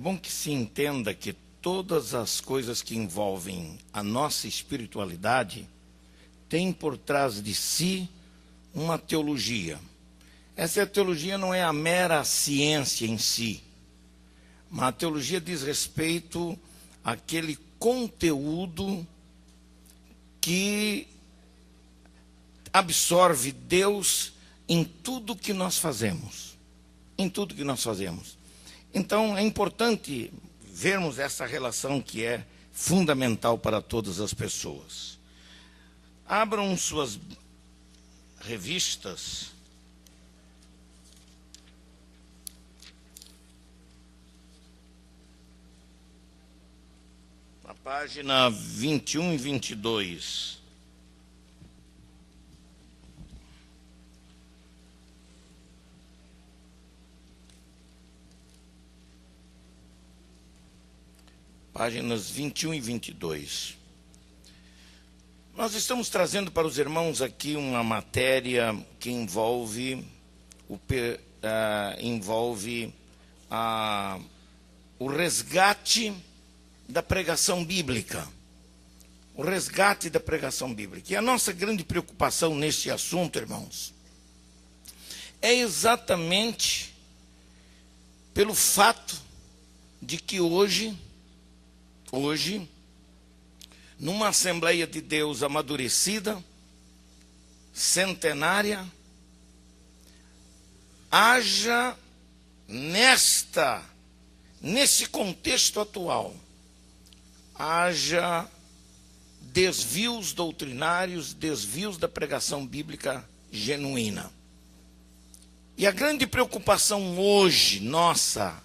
bom que se entenda que todas as coisas que envolvem a nossa espiritualidade têm por trás de si uma teologia. Essa teologia não é a mera ciência em si, mas a teologia diz respeito àquele conteúdo que absorve Deus em tudo que nós fazemos. Em tudo que nós fazemos. Então, é importante vermos essa relação que é fundamental para todas as pessoas. Abram suas revistas. Na página 21 e 22. Páginas 21 e 22. Nós estamos trazendo para os irmãos aqui uma matéria que envolve o resgate da pregação bíblica. O resgate da pregação bíblica. E a nossa grande preocupação neste assunto, irmãos, é exatamente pelo fato de que hoje, numa Assembleia de Deus amadurecida, centenária, haja nesse contexto atual, haja desvios doutrinários, desvios da pregação bíblica genuína. E a grande preocupação hoje nossa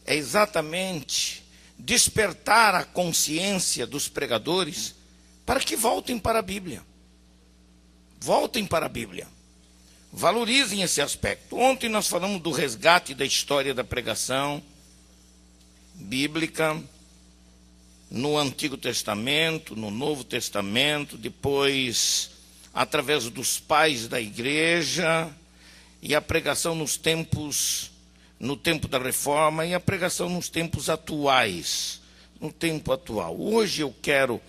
é exatamente despertar a consciência dos pregadores para que voltem para a Bíblia. Voltem para a Bíblia. Valorizem esse aspecto. Ontem nós falamos do resgate da história da pregação bíblica no Antigo Testamento, no Novo Testamento, depois através dos pais da igreja e a pregação no tempo da reforma e a pregação nos tempos atuais, no tempo atual. Hoje eu quero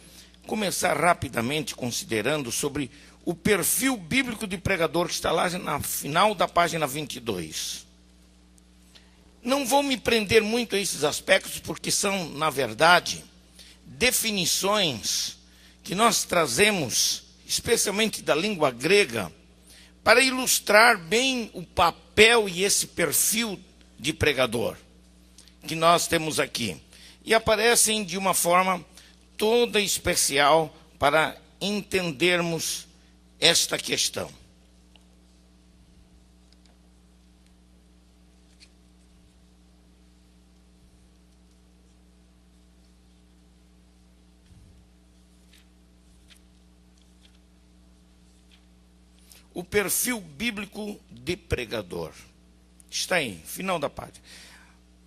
começar rapidamente considerando sobre o perfil bíblico de pregador que está lá na final da página 22. Não vou me prender muito a esses aspectos porque são, na verdade, definições que nós trazemos, especialmente da língua grega, para ilustrar bem o papel e esse perfil de pregador que nós temos aqui. E aparecem de uma forma toda especial para entendermos esta questão. O perfil bíblico de pregador. Está aí, final da página.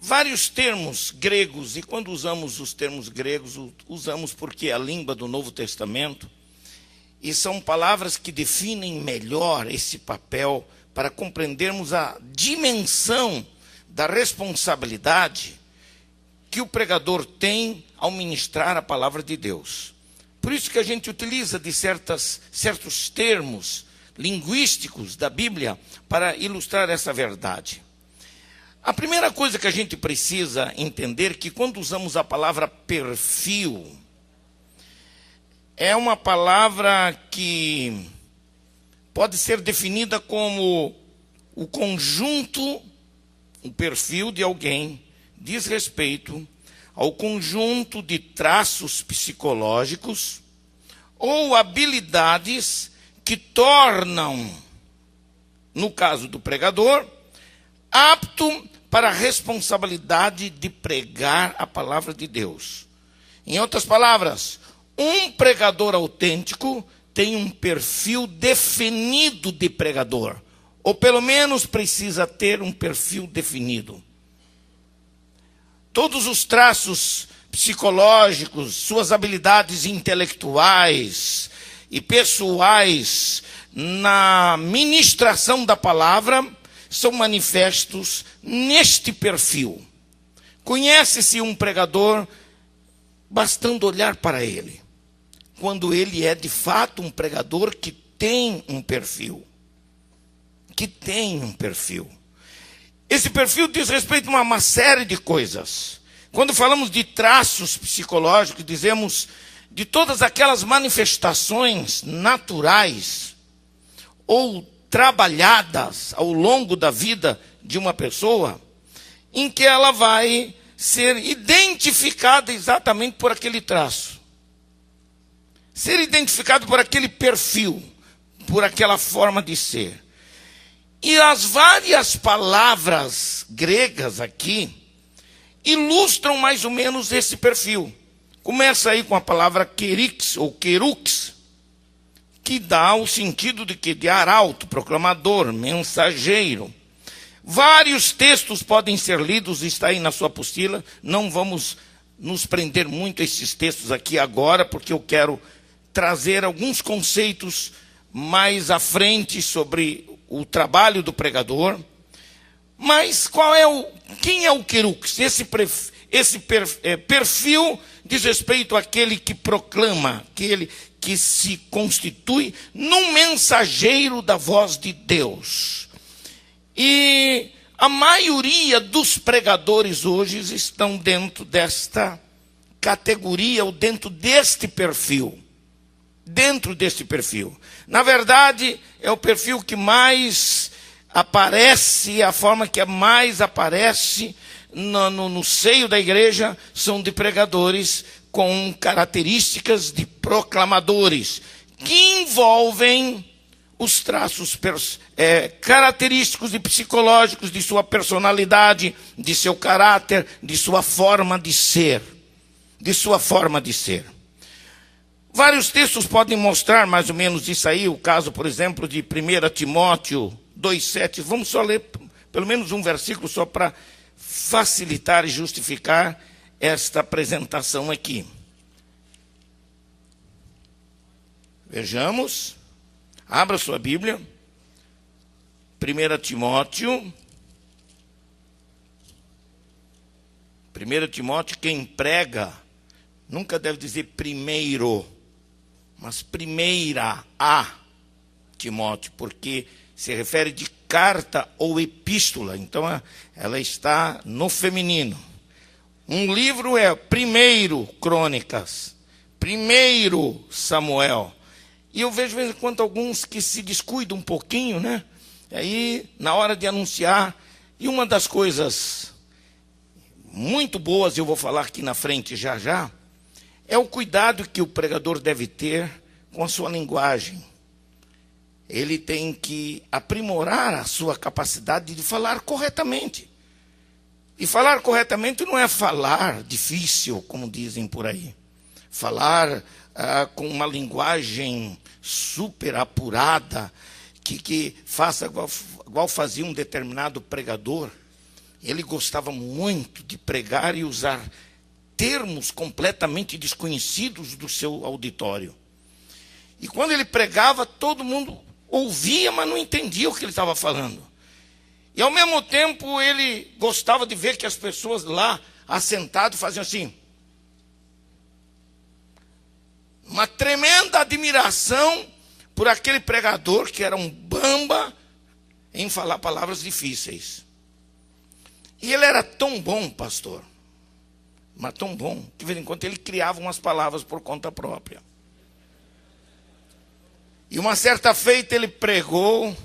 Vários termos gregos, e quando usamos os termos gregos, usamos porque é a língua do Novo Testamento, e são palavras que definem melhor esse papel para compreendermos a dimensão da responsabilidade que o pregador tem ao ministrar a palavra de Deus. Por isso que a gente utiliza de certos termos linguísticos da Bíblia para ilustrar essa verdade. A primeira coisa que a gente precisa entender é que quando usamos a palavra perfil, é uma palavra que pode ser definida como o conjunto, o perfil de alguém diz respeito ao conjunto de traços psicológicos ou habilidades que tornam, no caso do pregador, apto para a responsabilidade de pregar a palavra de Deus. Em outras palavras, um pregador autêntico tem um perfil definido de pregador, ou pelo menos precisa ter um perfil definido. Todos os traços psicológicos, suas habilidades intelectuais e pessoais na ministração da palavra são manifestos neste perfil. Conhece-se um pregador bastando olhar para ele, quando ele é de fato um pregador que tem um perfil. Que tem um perfil. Esse perfil diz respeito a uma série de coisas. Quando falamos de traços psicológicos, dizemos de todas aquelas manifestações naturais ou trabalhadas ao longo da vida de uma pessoa, em que ela vai ser identificada exatamente por aquele traço. Ser identificado por aquele perfil, por aquela forma de ser. E as várias palavras gregas aqui ilustram mais ou menos esse perfil. Começa aí com a palavra kerix ou kerux, que dá o sentido de arauto, proclamador, mensageiro. Vários textos podem ser lidos, está aí na sua apostila. Não vamos nos prender muito a esses textos aqui agora, porque eu quero trazer alguns conceitos mais à frente sobre o trabalho do pregador. Mas quem é o kerux? Esse perfil diz respeito àquele que proclama, aquele que se constitui num mensageiro da voz de Deus. E a maioria dos pregadores hoje estão dentro desta categoria, ou dentro deste perfil. Dentro deste perfil. Na verdade, é o perfil que mais aparece, a forma que mais aparece no seio da igreja, são de pregadores com características de proclamadores, que envolvem os traços característicos e psicológicos de sua personalidade, de seu caráter, de sua forma de ser. De sua forma de ser. Vários textos podem mostrar mais ou menos isso aí. O caso, por exemplo, de 1 Timóteo 2,7. Vamos só ler pelo menos um versículo só para facilitar e justificar esta apresentação aqui. Vejamos. Abra sua Bíblia. 1 Timóteo. 1 Timóteo, quem prega, nunca deve dizer primeiro, mas primeira a Timóteo, porque se refere de carta ou epístola, então ela está no feminino. Um livro é 1 Crônicas, 1 Samuel. E eu vejo de vez em quando alguns que se descuidam um pouquinho, né? Aí, na hora de anunciar, e uma das coisas muito boas, eu vou falar aqui na frente já já, é o cuidado que o pregador deve ter com a sua linguagem. Ele tem que aprimorar a sua capacidade de falar corretamente. E falar corretamente não é falar difícil, como dizem por aí. Falar com uma linguagem super apurada, que faça igual fazia um determinado pregador. Ele gostava muito de pregar e usar termos completamente desconhecidos do seu auditório. E quando ele pregava, todo mundo ouvia, mas não entendia o que ele estava falando. E ao mesmo tempo ele gostava de ver que as pessoas lá, assentadas, faziam assim. Uma tremenda admiração por aquele pregador que era um bamba em falar palavras difíceis. E ele era tão bom, pastor, mas tão bom, que de vez em quando ele criava umas palavras por conta própria. E uma certa feita ele pregou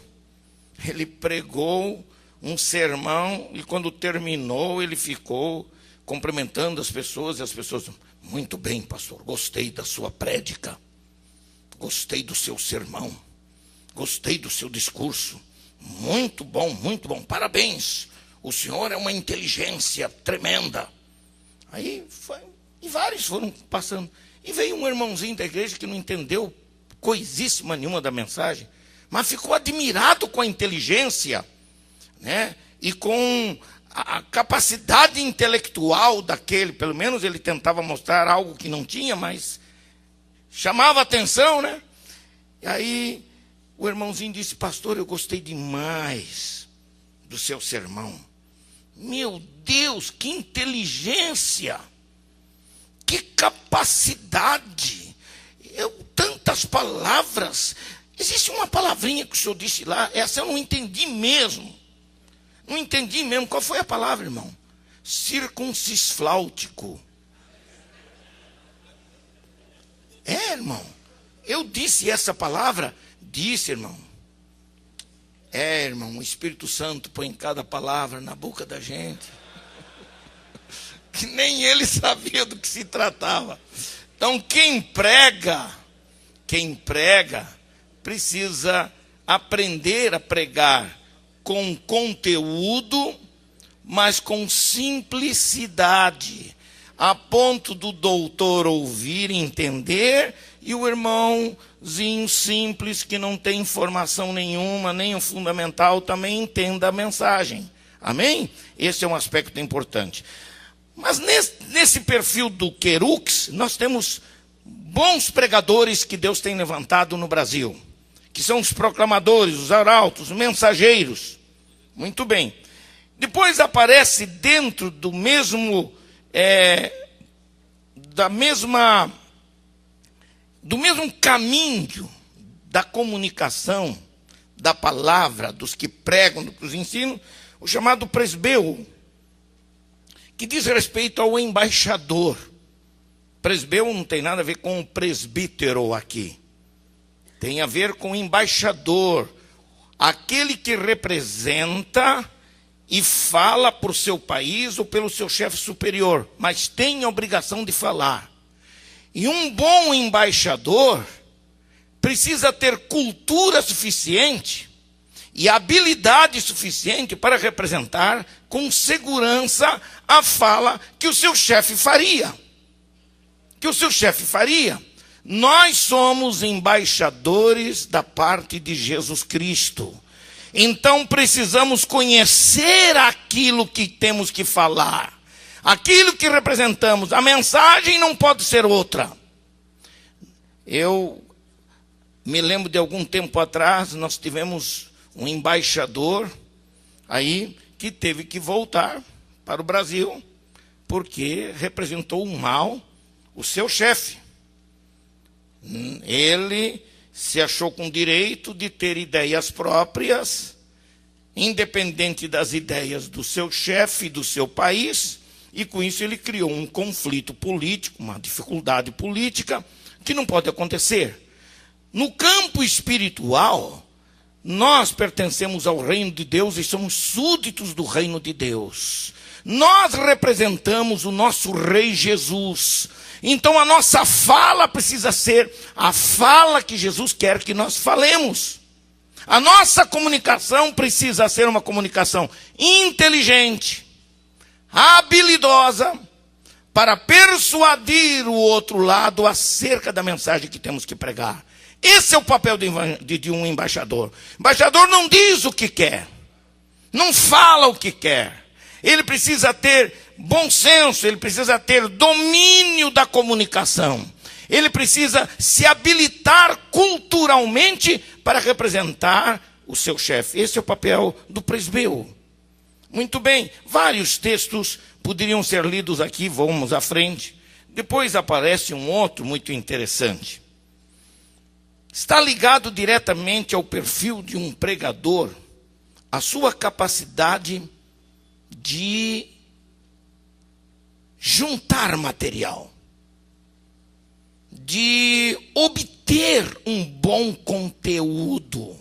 um sermão, e quando terminou ele ficou cumprimentando as pessoas, e as pessoas, muito bem, pastor, gostei da sua prédica, gostei do seu sermão, gostei do seu discurso, muito bom, parabéns, o senhor é uma inteligência tremenda. Aí foi, e vários foram passando, e veio um irmãozinho da igreja que não entendeu coisíssima nenhuma da mensagem, mas ficou admirado com a inteligência, né? E com a capacidade intelectual daquele, pelo menos ele tentava mostrar algo que não tinha, mas chamava a atenção, né? E aí o irmãozinho disse, pastor, eu gostei demais do seu sermão, Meu Deus, que inteligência, que capacidade, tantas palavras. Existe uma palavrinha que o senhor disse lá, essa eu não entendi mesmo. Não entendi mesmo. Qual foi a palavra, irmão? Circuncisfláutico. Irmão. Eu disse essa palavra? Disse, irmão. Irmão, o Espírito Santo põe cada palavra na boca da gente. Que nem ele sabia do que se tratava. Então, quem prega, precisa aprender a pregar com conteúdo, mas com simplicidade, a ponto do doutor ouvir, entender, e o irmãozinho simples, que não tem informação nenhuma, nem o fundamental, também entenda a mensagem. Amém? Esse é um aspecto importante. Mas nesse perfil do Querux, nós temos bons pregadores que Deus tem levantado no Brasil, que são os proclamadores, os arautos, os mensageiros. Muito bem. Depois aparece dentro do mesmo caminho da comunicação, da palavra, dos que pregam, dos ensinos, o chamado presbeu, que diz respeito ao embaixador. Presbeu não tem nada a ver com o presbítero aqui. Tem a ver com o embaixador, aquele que representa e fala por seu país ou pelo seu chefe superior, mas tem a obrigação de falar. E um bom embaixador precisa ter cultura suficiente e habilidade suficiente para representar com segurança a fala que o seu chefe faria. Nós somos embaixadores da parte de Jesus Cristo. Então precisamos conhecer aquilo que temos que falar, aquilo que representamos. A mensagem não pode ser outra. Eu me lembro de algum tempo atrás, nós tivemos um embaixador aí que teve que voltar para o Brasil, porque representou mal o seu chefe. Ele se achou com direito de ter ideias próprias, independente das ideias do seu chefe e do seu país, e com isso ele criou um conflito político, uma dificuldade política, que não pode acontecer. No campo espiritual, nós pertencemos ao reino de Deus e somos súditos do reino de Deus. Nós representamos o nosso Rei Jesus. Então a nossa fala precisa ser a fala que Jesus quer que nós falemos. A nossa comunicação precisa ser uma comunicação inteligente, habilidosa, para persuadir o outro lado acerca da mensagem que temos que pregar. Esse é o papel de um embaixador. O embaixador não diz o que quer, não fala o que quer. Ele precisa ter bom senso, ele precisa ter domínio da comunicação. Ele precisa se habilitar culturalmente para representar o seu chefe. Esse é o papel do presbeu. Muito bem, vários textos poderiam ser lidos aqui, vamos à frente. Depois aparece um outro muito interessante. Está ligado diretamente ao perfil de um pregador, a sua capacidade de juntar material, de obter um bom conteúdo.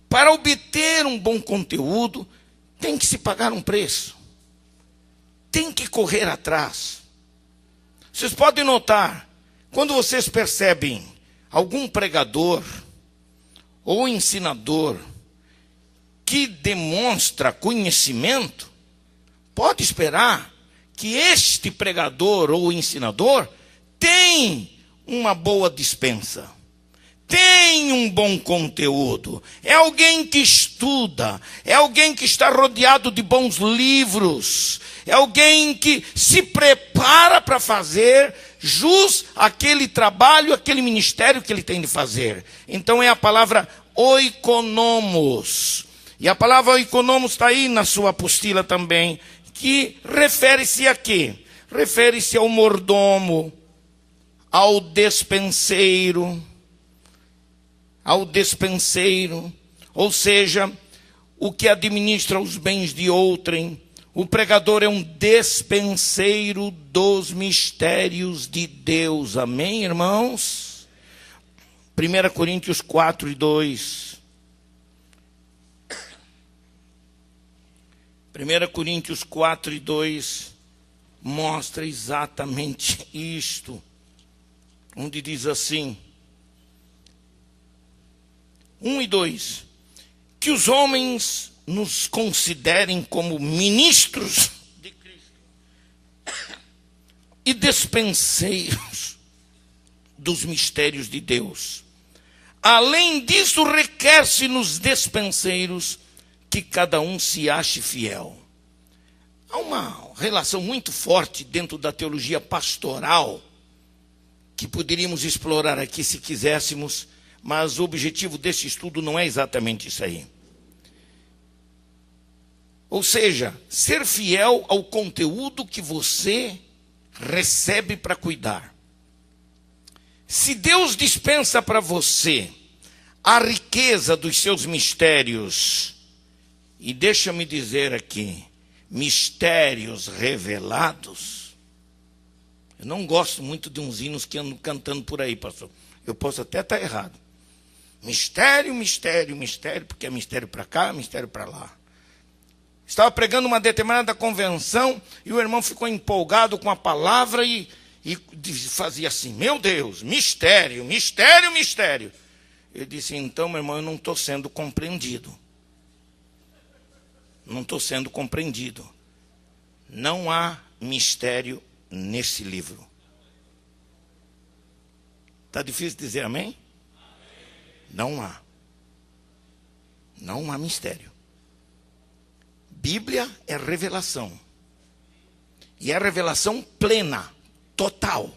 Para obter um bom conteúdo, tem que se pagar um preço, tem que correr atrás. Vocês podem notar, quando vocês percebem algum pregador ou ensinador que demonstra conhecimento, pode esperar que este pregador ou ensinador tem uma boa dispensa, tem um bom conteúdo, é alguém que estuda, é alguém que está rodeado de bons livros, é alguém que se prepara para fazer jus àquele trabalho, aquele ministério que ele tem de fazer. Então é a palavra oikonomos. E a palavra oikonomos está aí na sua apostila também, que refere-se a quê? Refere-se ao mordomo, ao despenseiro, ou seja, o que administra os bens de outrem. O pregador é um despenseiro dos mistérios de Deus. Amém, irmãos? 1 Coríntios 4:2. 1 Coríntios 4:2 mostra exatamente isto, onde diz assim, 1:2, que os homens nos considerem como ministros de Cristo e despenseiros dos mistérios de Deus. Além disso, requer-se nos despenseiros que cada um se ache fiel. Há uma relação muito forte dentro da teologia pastoral, que poderíamos explorar aqui se quiséssemos, mas o objetivo desse estudo não é exatamente isso aí. Ou seja, ser fiel ao conteúdo que você recebe para cuidar. Se Deus dispensa para você a riqueza dos seus mistérios, e deixa-me dizer aqui, mistérios revelados. Eu não gosto muito de uns hinos que andam cantando por aí, pastor. Eu posso até estar errado. Mistério, mistério, mistério, porque é mistério para cá, mistério para lá. Estava pregando uma determinada convenção e o irmão ficou empolgado com a palavra e fazia assim, meu Deus, mistério, mistério, mistério. Eu disse, então, meu irmão, eu não estou sendo compreendido. Não estou sendo compreendido. Não há mistério nesse livro. Está difícil dizer amém? Não há. Não há mistério. Bíblia é revelação. E é revelação plena, total.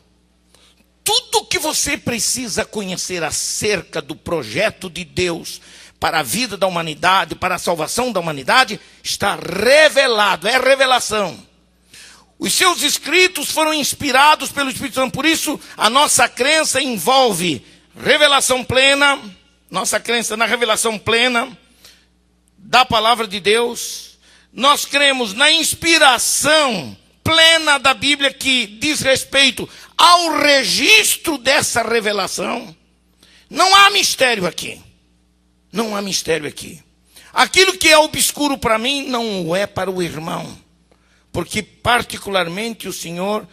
Tudo que você precisa conhecer acerca do projeto de Deus para a vida da humanidade, para a salvação da humanidade, está revelado, é revelação. Os seus escritos foram inspirados pelo Espírito Santo, por isso a nossa crença envolve revelação plena, nossa crença na revelação plena da palavra de Deus. Nós cremos na inspiração plena da Bíblia que diz respeito ao registro dessa revelação. Não há mistério aqui. Não há mistério aqui. Aquilo que é obscuro para mim não o é para o irmão. Porque particularmente o Senhor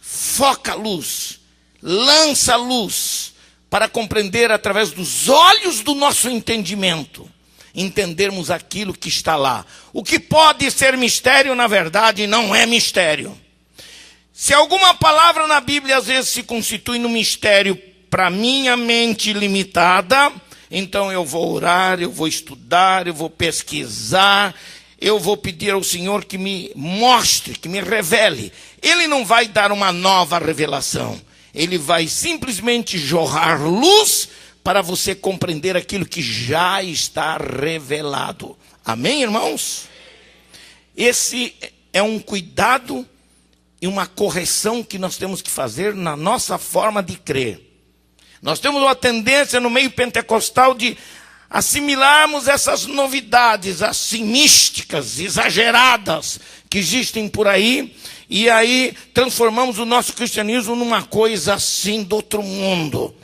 foca a luz, lança a luz para compreender através dos olhos do nosso entendimento, entendermos aquilo que está lá. O que pode ser mistério, na verdade, não é mistério. Se alguma palavra na Bíblia às vezes se constitui no mistério para minha mente limitada, então eu vou orar, eu vou estudar, eu vou pesquisar, eu vou pedir ao Senhor que me mostre, que me revele. Ele não vai dar uma nova revelação. Ele vai simplesmente jorrar luz para você compreender aquilo que já está revelado. Amém, irmãos? Esse é um cuidado e uma correção que nós temos que fazer na nossa forma de crer. Nós temos uma tendência no meio pentecostal de assimilarmos essas novidades assim místicas, exageradas, que existem por aí, e aí transformamos o nosso cristianismo numa coisa assim do outro mundo.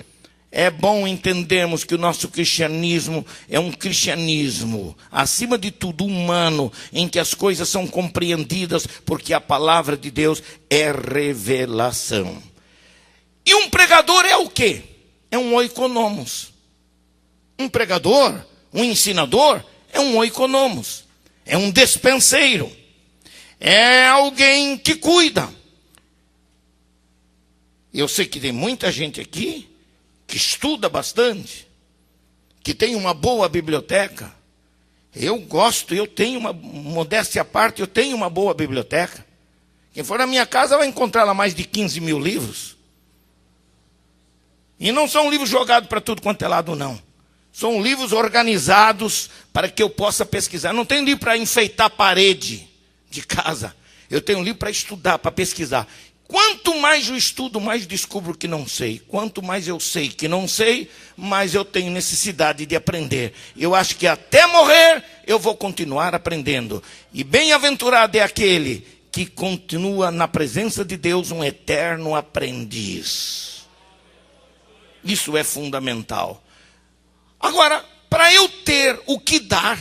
É bom entendermos que o nosso cristianismo é um cristianismo, acima de tudo, humano, em que as coisas são compreendidas, porque a palavra de Deus é revelação. E um pregador é o quê? É um oikonomos. Um pregador, um ensinador, é um oikonomos. É um despenseiro. É alguém que cuida. Eu sei que tem muita gente aqui que estuda bastante, que tem uma boa biblioteca. Eu gosto, eu tenho uma, modéstia à parte, eu tenho uma boa biblioteca. Quem for na minha casa vai encontrar lá mais de 15 mil livros. E não são livros jogados para tudo quanto é lado, não. São livros organizados para que eu possa pesquisar. Não tenho livro para enfeitar a parede de casa. Eu tenho livro para estudar, para pesquisar. Quanto mais eu estudo, mais descubro que não sei. Quanto mais eu sei que não sei, mais eu tenho necessidade de aprender. Eu acho que até morrer eu vou continuar aprendendo. E bem-aventurado é aquele que continua na presença de Deus um eterno aprendiz. Isso é fundamental. Agora, para eu ter o que dar,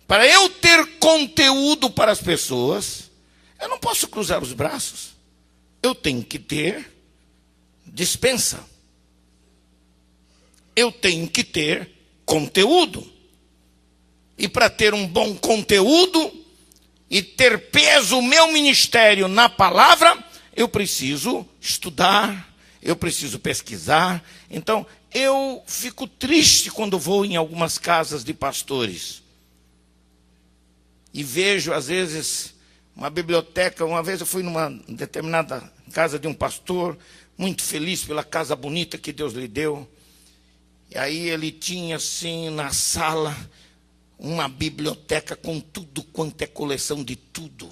para eu ter conteúdo para as pessoas, eu não posso cruzar os braços. Eu tenho que ter dispensa. Eu tenho que ter conteúdo. E para ter um bom conteúdo e ter peso o meu ministério na palavra, eu preciso estudar, eu preciso pesquisar. Então, eu fico triste quando vou em algumas casas de pastores e vejo, às vezes, uma biblioteca. Uma vez eu fui numa determinada casa de um pastor, muito feliz pela casa bonita que Deus lhe deu. E aí ele tinha, assim, na sala, uma biblioteca com tudo quanto é coleção de tudo.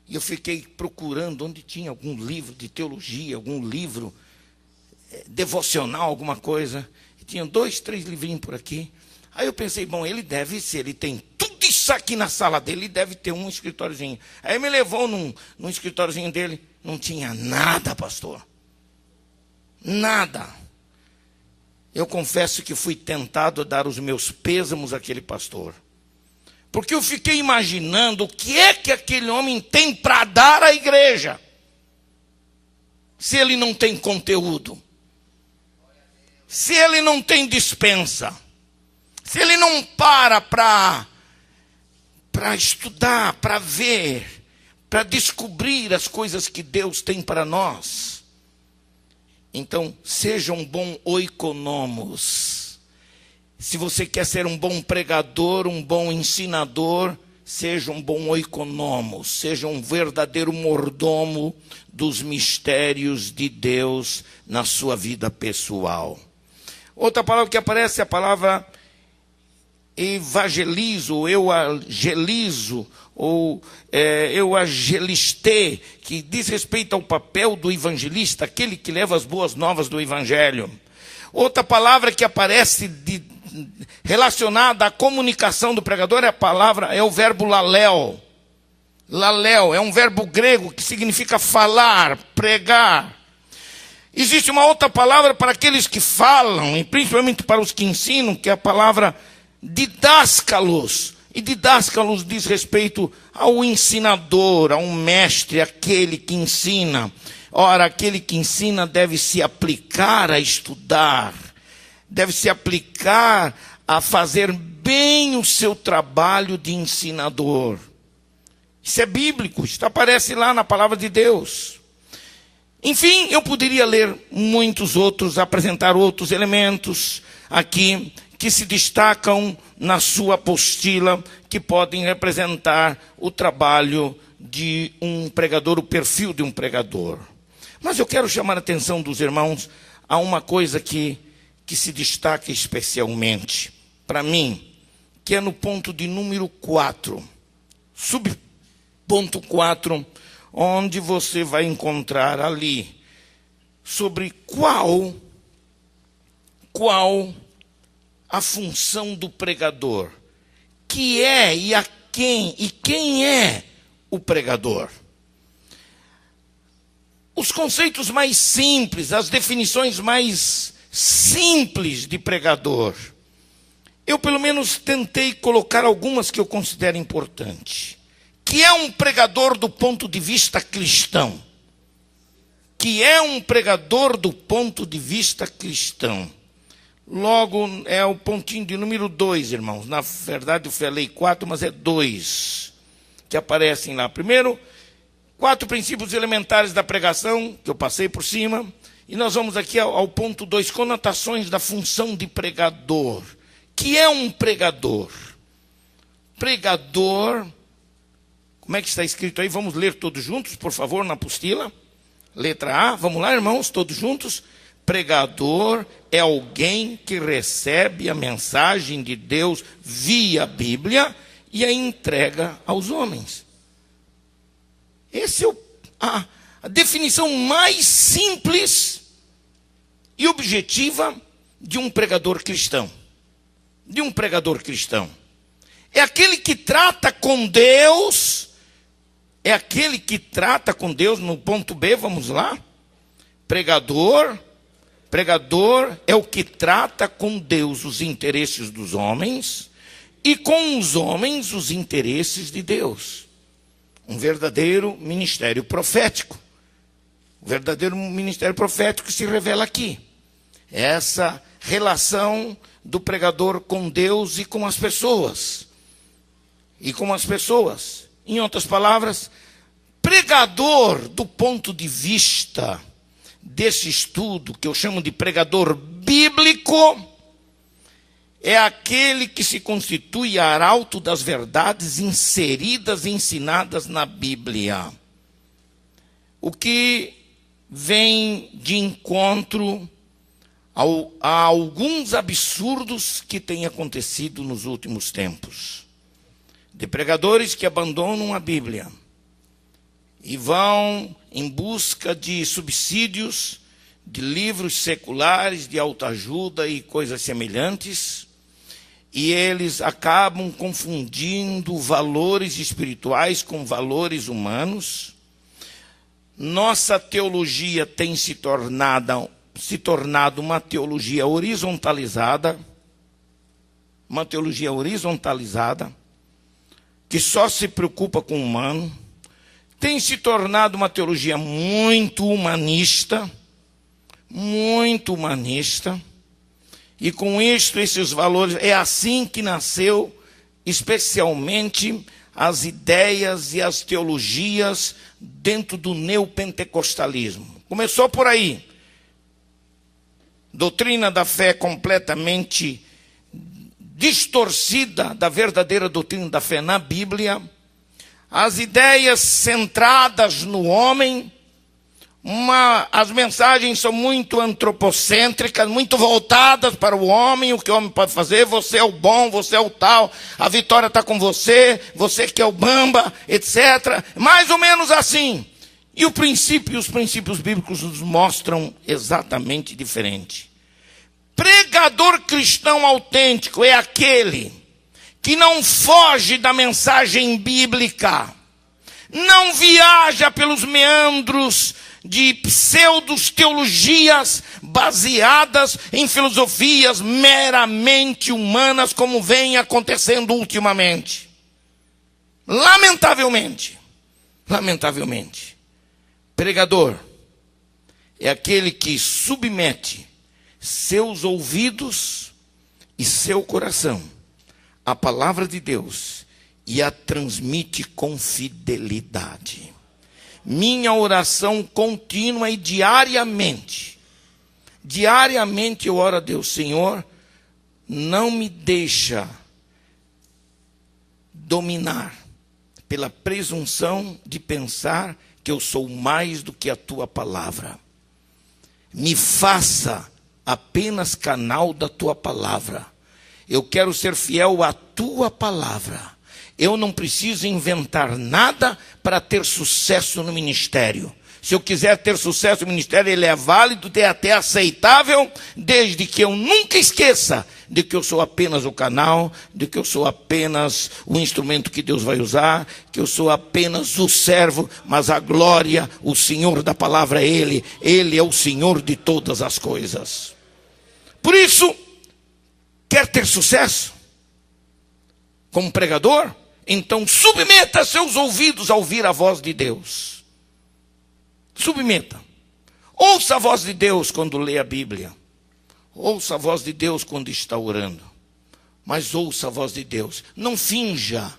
E eu fiquei procurando onde tinha algum livro de teologia, algum livro devocional, alguma coisa. E tinha 2, 3 livrinhos por aqui. Aí eu pensei, bom, ele deve ser, ele tem tudo isso aqui na sala dele, ele deve ter um escritóriozinho. Aí me levou num escritóriozinho dele, não tinha nada, pastor. Nada. Eu confesso que fui tentado a dar os meus pêsamos àquele pastor. Porque eu fiquei imaginando o que é que aquele homem tem para dar à igreja, se ele não tem conteúdo, se ele não tem dispensa, se ele não para estudar, para ver, para descobrir as coisas que Deus tem para nós. Então, seja um bom oikonomos. Se você quer ser um bom pregador, um bom ensinador, seja um bom oikonomos, seja um verdadeiro mordomo dos mistérios de Deus na sua vida pessoal. Outra palavra que aparece é a palavra evangelizo, euangelizo, ou euangeliste, que diz respeito ao papel do evangelista, aquele que leva as boas novas do evangelho. Outra palavra que aparece relacionada à comunicação do pregador é o verbo lalel. Lalel é um verbo grego que significa falar, pregar. Existe uma outra palavra para aqueles que falam, e principalmente para os que ensinam, que é a palavra didáscalos. E didáscalos diz respeito ao ensinador, a um mestre, aquele que ensina. Ora, aquele que ensina deve se aplicar a estudar, deve se aplicar a fazer bem o seu trabalho de ensinador. Isso é bíblico, isso aparece lá na palavra de Deus. Enfim, eu poderia ler muitos outros, apresentar outros elementos aqui que se destacam na sua apostila, que podem representar o trabalho de um pregador, o perfil de um pregador. Mas eu quero chamar a atenção dos irmãos a uma coisa que se destaca especialmente para mim, que é no ponto de número 4, subponto 4, onde você vai encontrar ali sobre qual a função do pregador, que é e quem é o pregador. Os conceitos mais simples, as definições mais simples de pregador, eu pelo menos tentei colocar algumas que eu considero importantes. Que é um pregador do ponto de vista cristão. Que é um pregador do ponto de vista cristão. Logo, é o pontinho de número 2, irmãos. Na verdade, eu falei 4, mas é 2 que aparecem lá. Primeiro, 4 princípios elementares da pregação, que eu passei por cima. E nós vamos aqui ao ponto 2, conotações da função de pregador. Que é um pregador? Pregador, como é que está escrito aí? Vamos ler todos juntos, por favor, na apostila. Letra A, vamos lá, irmãos, todos juntos. Pregador é alguém que recebe a mensagem de Deus via Bíblia e a entrega aos homens. Essa é a definição mais simples e objetiva de um pregador cristão. De um pregador cristão. É aquele que trata com Deus. É aquele que trata com Deus no ponto B, vamos lá. Pregador é o que trata com Deus os interesses dos homens e com os homens os interesses de Deus. Um verdadeiro ministério profético. O verdadeiro ministério profético se revela aqui. Essa relação do pregador com Deus e com as pessoas. Em outras palavras, pregador do ponto de vista desse estudo, que eu chamo de pregador bíblico, é aquele que se constitui arauto das verdades inseridas e ensinadas na Bíblia. O que vem de encontro a alguns absurdos que têm acontecido nos últimos tempos. De pregadores que abandonam a Bíblia e vão em busca de subsídios, de livros seculares, de autoajuda e coisas semelhantes, e eles acabam confundindo valores espirituais com valores humanos. Nossa teologia tem se tornado uma teologia horizontalizada, que só se preocupa com o humano, tem se tornado uma teologia muito humanista, e com isto, esses valores, é assim que nasceu, especialmente, as ideias e as teologias dentro do neopentecostalismo. Começou por aí. Doutrina da fé completamente distorcida da verdadeira doutrina da fé na Bíblia, as ideias centradas no homem, as mensagens são muito antropocêntricas, muito voltadas para o homem, o que o homem pode fazer, você é o bom, você é o tal, a vitória está com você, você que é o bamba, etc. Mais ou menos assim. E os princípios bíblicos nos mostram exatamente diferente. Pregador cristão autêntico é aquele que não foge da mensagem bíblica, não viaja pelos meandros de pseudo-teologias baseadas em filosofias meramente humanas, como vem acontecendo ultimamente. Lamentavelmente. Pregador é aquele que submete seus ouvidos e seu coração à palavra de Deus e a transmite com fidelidade. Minha oração contínua e diariamente eu oro a Deus: Senhor, não me deixa dominar pela presunção de pensar que eu sou mais do que a tua palavra. Me faça apenas canal da tua palavra. Eu quero ser fiel à tua palavra. Eu não preciso inventar nada para ter sucesso no ministério. Se eu quiser ter sucesso no ministério, ele é válido, é até aceitável, desde que eu nunca esqueça de que eu sou apenas o canal, de que eu sou apenas o instrumento que Deus vai usar, que eu sou apenas o servo, mas a glória, o Senhor da palavra é Ele. Ele é o Senhor de todas as coisas. Por isso, quer ter sucesso como pregador? Então submeta seus ouvidos a ouvir a voz de Deus. Submeta. Ouça a voz de Deus quando lê a Bíblia. Ouça a voz de Deus quando está orando. Mas ouça a voz de Deus. Não finja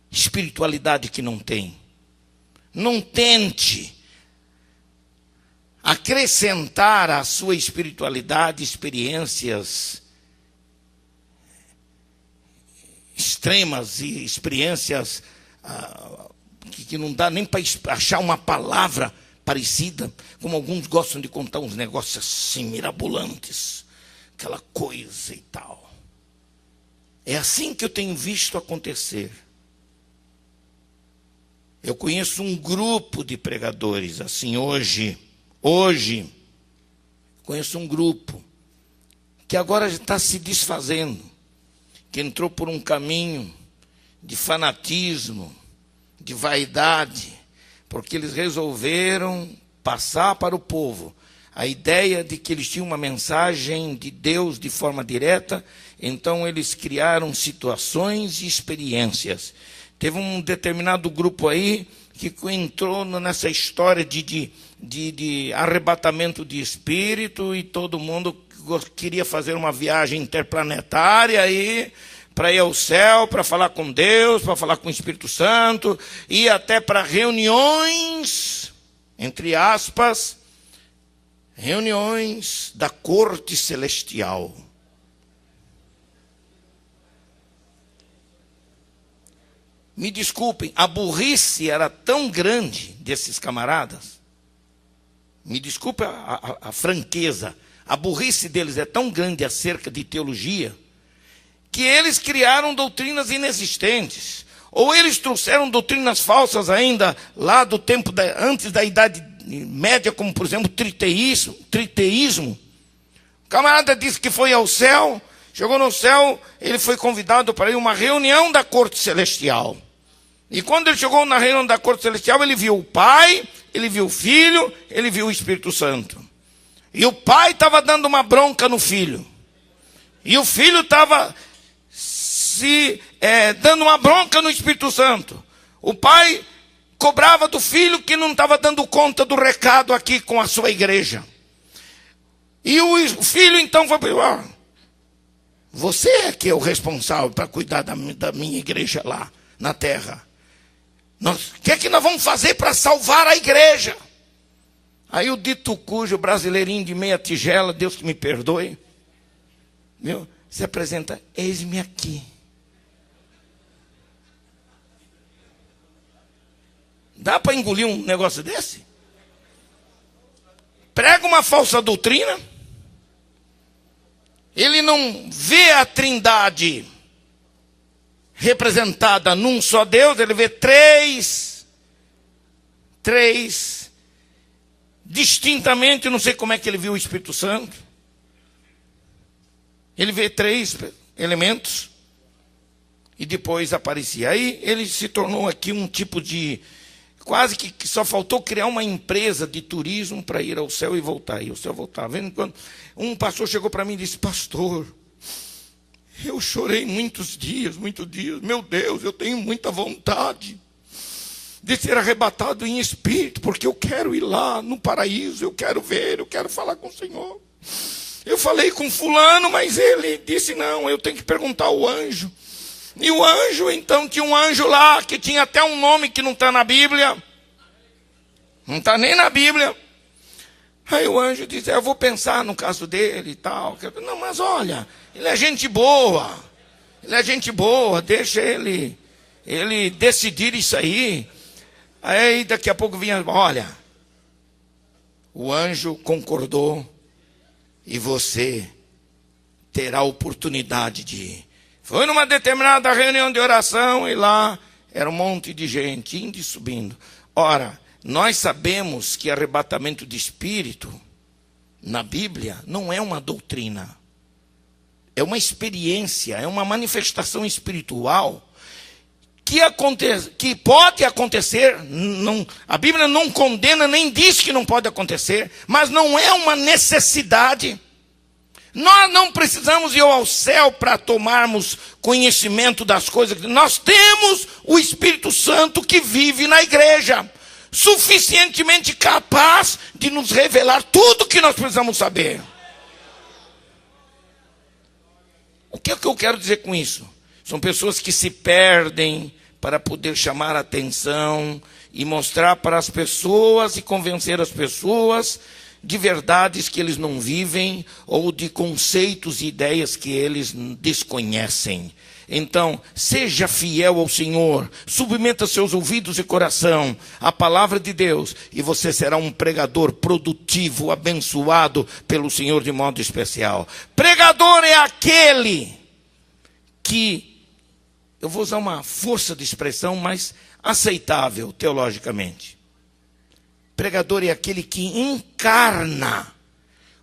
espiritualidade que não tem. Não tente acrescentar à sua espiritualidade experiências extremas e experiências que não dá nem para achar uma palavra parecida, como alguns gostam de contar uns negócios assim, mirabolantes, aquela coisa e tal. É assim que eu tenho visto acontecer. Eu conheço um grupo de pregadores, assim, hoje, conheço um grupo, que agora está se desfazendo, que entrou por um caminho de fanatismo, de vaidade, porque eles resolveram passar para o povo a ideia de que eles tinham uma mensagem de Deus de forma direta, então eles criaram situações e experiências. Teve um determinado grupo aí que entrou nessa história de arrebatamento de espírito, e todo mundo queria fazer uma viagem interplanetária aí, para ir ao céu, para falar com Deus, para falar com o Espírito Santo, e até para reuniões, entre aspas, reuniões da corte celestial. Me desculpem, a burrice era tão grande desses camaradas, me desculpe a franqueza, a burrice deles é tão grande acerca de teologia, que eles criaram doutrinas inexistentes, ou eles trouxeram doutrinas falsas ainda, lá do tempo, antes da Idade Média, como por exemplo triteísmo. O camarada disse que foi ao céu, chegou no céu, ele foi convidado para ir a uma reunião da corte celestial. E quando ele chegou na reunião da corte celestial, ele viu o Pai, ele viu o Filho, ele viu o Espírito Santo. E o Pai estava dando uma bronca no Filho. E o Filho estava dando uma bronca no Espírito Santo. O Pai cobrava do Filho que não estava dando conta do recado aqui com a sua igreja. E o Filho então falou: você é que é o responsável para cuidar da minha igreja lá na terra. O que é que nós vamos fazer para salvar a igreja? Aí o dito cujo brasileirinho de meia tigela, Deus que me perdoe, viu? Se apresenta: eis-me aqui. Dá para engolir um negócio desse? Prega uma falsa doutrina. Ele não vê a Trindade representada num só Deus, ele vê três distintamente. Não sei como é que ele viu o Espírito Santo. Ele vê três elementos e depois aparecia. Aí ele se tornou aqui um tipo de... Quase que só faltou criar uma empresa de turismo para ir ao céu e voltar. E o céu voltar. Vendo quando um pastor chegou para mim e disse: pastor, eu chorei muitos dias. Meu Deus, eu tenho muita vontade de ser arrebatado em espírito, porque eu quero ir lá no paraíso, eu quero ver, eu quero falar com o Senhor. Eu falei com fulano, mas ele disse: não, eu tenho que perguntar ao anjo. E o anjo, então, tinha um anjo lá, que tinha até um nome que não está na Bíblia. Não está nem na Bíblia. Aí o anjo disse: eu vou pensar no caso dele e tal. Não, mas olha, ele é gente boa. Deixa ele decidir isso aí. Aí daqui a pouco vinha: olha, o anjo concordou e você terá a oportunidade de ir. Foi numa determinada reunião de oração e lá era um monte de gente indo e subindo. Ora, nós sabemos que arrebatamento de espírito na Bíblia não é uma doutrina. É uma experiência, é uma manifestação espiritual que pode acontecer. Não, a Bíblia não condena nem diz que não pode acontecer, mas não é uma necessidade. Nós não precisamos ir ao céu para tomarmos conhecimento das coisas. Nós temos o Espírito Santo que vive na igreja, suficientemente capaz de nos revelar tudo o que nós precisamos saber. O que é que eu quero dizer com isso? São pessoas que se perdem para poder chamar a atenção e mostrar para as pessoas e convencer as pessoas de verdades que eles não vivem ou de conceitos e ideias que eles desconhecem. Então, seja fiel ao Senhor, submeta seus ouvidos e coração à palavra de Deus, e você será um pregador produtivo, abençoado pelo Senhor de modo especial. Pregador é aquele que, eu vou usar uma força de expressão, mas aceitável teologicamente. Pregador é aquele que encarna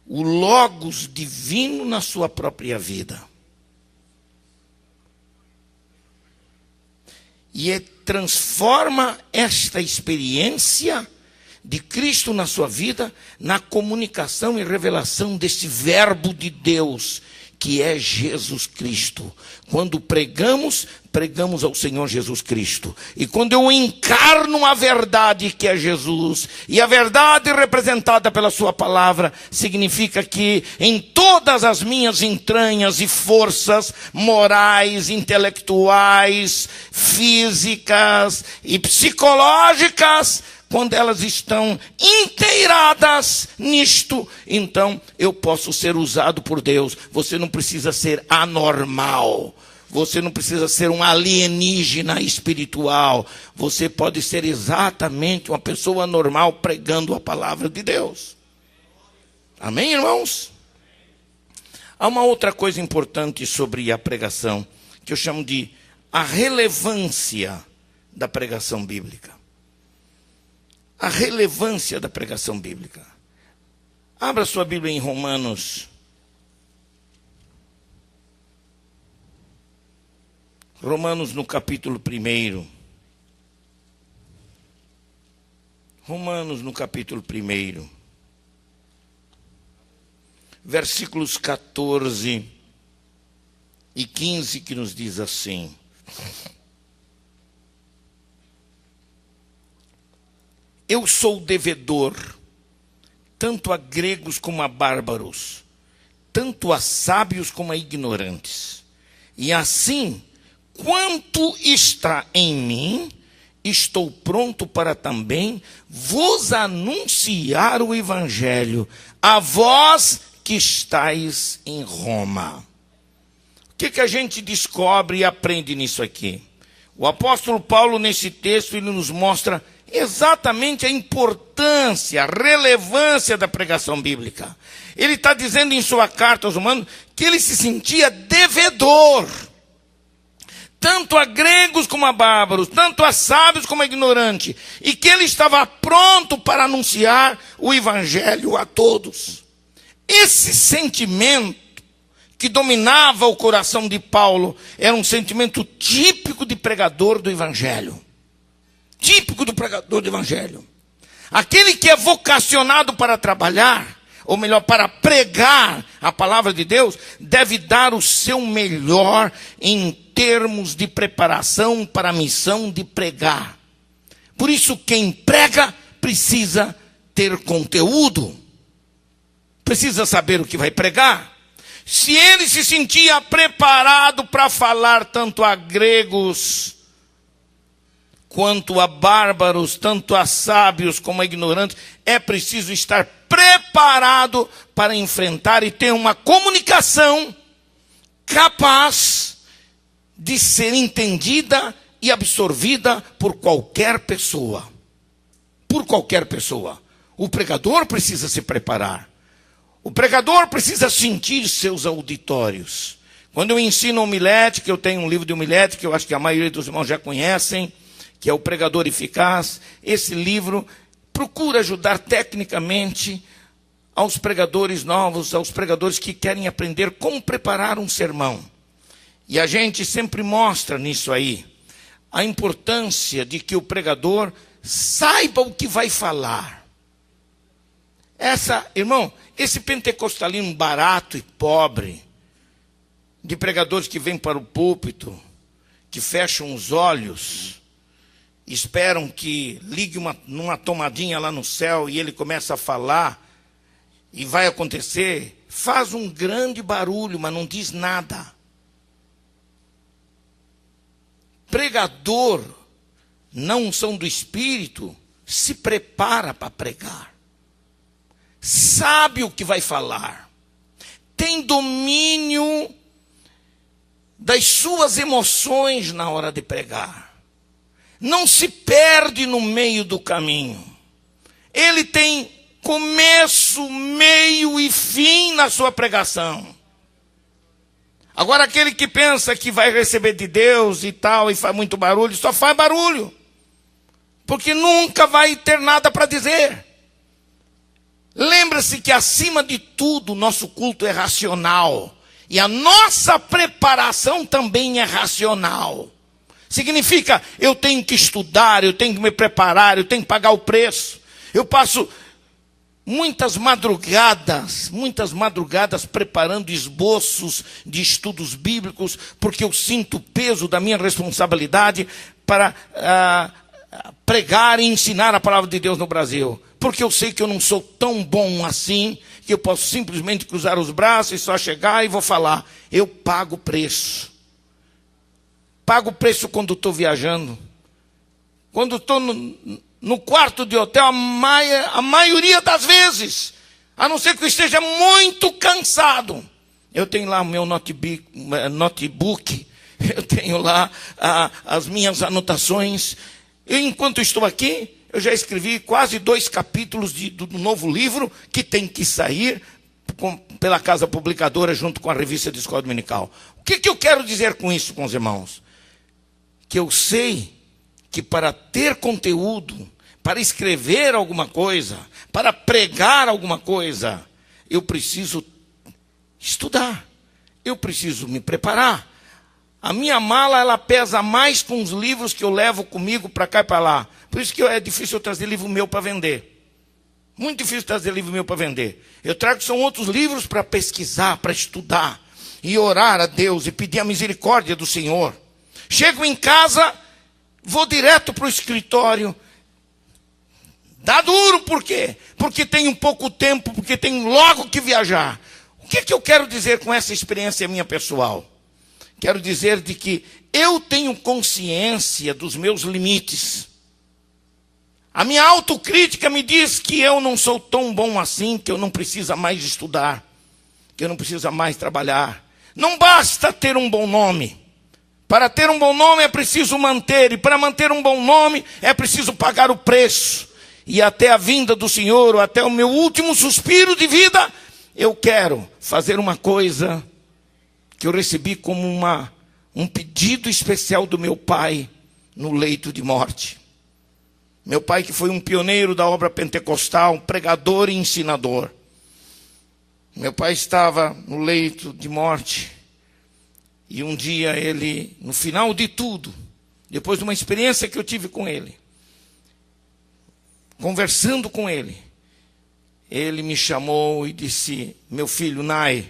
o Logos divino na sua própria vida. E transforma esta experiência de Cristo na sua vida na comunicação e revelação desse verbo de Deus, que é Jesus Cristo. Quando pregamos ao Senhor Jesus Cristo. E quando eu encarno a verdade que é Jesus, e a verdade representada pela sua palavra, significa que em todas as minhas entranhas e forças morais, intelectuais, físicas e psicológicas, quando elas estão inteiradas nisto, então eu posso ser usado por Deus. Você não precisa ser anormal. Você não precisa ser um alienígena espiritual. Você pode ser exatamente uma pessoa normal pregando a palavra de Deus. Amém, irmãos? Há uma outra coisa importante sobre a pregação, que eu chamo de a relevância da pregação bíblica. A relevância da pregação bíblica. Abra sua Bíblia em Romanos. Romanos no capítulo 1. Romanos no capítulo 1. Versículos 14 e 15, que nos diz assim: eu sou devedor, tanto a gregos como a bárbaros, tanto a sábios como a ignorantes. E assim, quanto está em mim, estou pronto para também vos anunciar o evangelho, a vós que estáis em Roma. O que a gente descobre e aprende nisso aqui? O apóstolo Paulo, nesse texto, ele nos mostra exatamente a importância, a relevância da pregação bíblica. Ele está dizendo em sua carta aos Romanos que ele se sentia devedor, tanto a gregos como a bárbaros, tanto a sábios como a ignorantes, e que ele estava pronto para anunciar o evangelho a todos. Esse sentimento que dominava o coração de Paulo era um sentimento típico de pregador do evangelho. Típico do pregador do evangelho. Aquele que é vocacionado para trabalhar, ou melhor, para pregar a palavra de Deus, deve dar o seu melhor em termos de preparação para a missão de pregar. Por isso, quem prega precisa ter conteúdo. Precisa saber o que vai pregar. Se ele se sentia preparado para falar tanto a gregos quanto a bárbaros, tanto a sábios como a ignorantes, é preciso estar preparado para enfrentar e ter uma comunicação capaz de ser entendida e absorvida por qualquer pessoa. Por qualquer pessoa. O pregador precisa se preparar. O pregador precisa sentir seus auditórios. Quando eu ensino homilética, eu tenho um livro de homilética que eu acho que a maioria dos irmãos já conhecem, que é o Pregador Eficaz. Esse livro procura ajudar tecnicamente aos pregadores novos, aos pregadores que querem aprender como preparar um sermão. E a gente sempre mostra nisso aí a importância de que o pregador saiba o que vai falar. Irmão, esse pentecostalismo barato e pobre, de pregadores que vêm para o púlpito, que fecham os olhos, esperam que ligue numa tomadinha lá no céu e ele começa a falar e vai acontecer, faz um grande barulho, mas não diz nada. Pregador, na unção do Espírito, se prepara para pregar. sabe o que vai falar, tem domínio das suas emoções na hora de pregar, não se perde no meio do caminho. Ele tem começo, meio e fim na sua pregação. Agora, aquele que pensa que vai receber de Deus e tal, e faz muito barulho, só faz barulho, porque nunca vai ter nada para dizer. Lembra-se que, acima de tudo, o nosso culto é racional. E a nossa preparação também é racional. Significa, eu tenho que estudar, eu tenho que me preparar, eu tenho que pagar o preço. Eu passo muitas madrugadas preparando esboços de estudos bíblicos, porque eu sinto o peso da minha responsabilidade para pregar e ensinar a palavra de Deus no Brasil. Porque eu sei que eu não sou tão bom assim, que eu posso simplesmente cruzar os braços e só chegar e vou falar. Eu pago o preço. Pago o preço quando estou viajando. Quando estou no quarto de hotel, a maioria das vezes, a não ser que eu esteja muito cansado, eu tenho lá o meu notebook, eu tenho lá as minhas anotações. Enquanto estou aqui, eu já escrevi quase 2 capítulos do novo livro que tem que sair pela casa publicadora junto com a revista de escola dominical. O que eu quero dizer com isso, com os irmãos? Que eu sei que para ter conteúdo, para escrever alguma coisa, para pregar alguma coisa, eu preciso estudar, eu preciso me preparar. A minha mala, ela pesa mais com os livros que eu levo comigo para cá e para lá. Por isso que é difícil eu trazer livro meu para vender. Muito difícil trazer livro meu para vender. Eu trago são outros livros para pesquisar, para estudar, e orar a Deus, e pedir a misericórdia do Senhor. Chego em casa, vou direto para o escritório. Dá duro, por quê? Porque tenho pouco tempo, porque tenho logo que viajar. O que eu quero dizer com essa experiência minha pessoal? Quero dizer de que eu tenho consciência dos meus limites. A minha autocrítica me diz que eu não sou tão bom assim, que eu não preciso mais estudar, que eu não preciso mais trabalhar. Não basta ter um bom nome. Para ter um bom nome é preciso manter, e para manter um bom nome é preciso pagar o preço. E até a vinda do Senhor, ou até o meu último suspiro de vida, eu quero fazer uma coisa que eu recebi como um pedido especial do meu pai no leito de morte. Meu pai, que foi um pioneiro da obra pentecostal, um pregador e ensinador. Meu pai estava no leito de morte. E um dia ele, no final de tudo, depois de uma experiência que eu tive com ele, conversando com ele, ele me chamou e disse: meu filho Nai,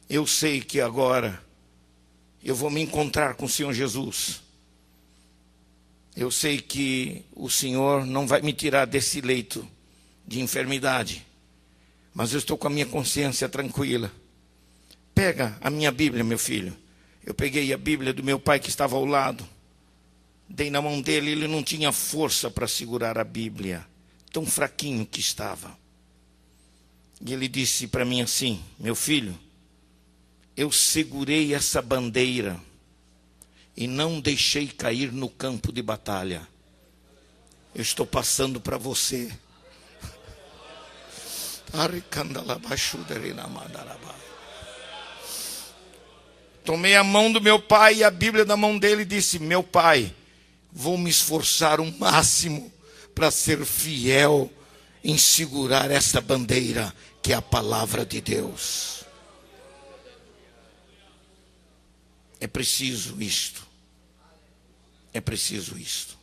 eu sei que agora eu vou me encontrar com o Senhor Jesus. Eu sei que o Senhor não vai me tirar desse leito de enfermidade, mas eu estou com a minha consciência tranquila. Pega a minha Bíblia, meu filho. Eu peguei a Bíblia do meu pai que estava ao lado, dei na mão dele, ele não tinha força para segurar a Bíblia, tão fraquinho que estava. E ele disse para mim assim: meu filho, eu segurei essa bandeira e não deixei cair no campo de batalha. Eu estou passando para você. Tomei a mão do meu pai e a Bíblia da mão dele e disse: meu pai, vou me esforçar o máximo para ser fiel em segurar esta bandeira que é a palavra de Deus. É preciso isto. É preciso isto.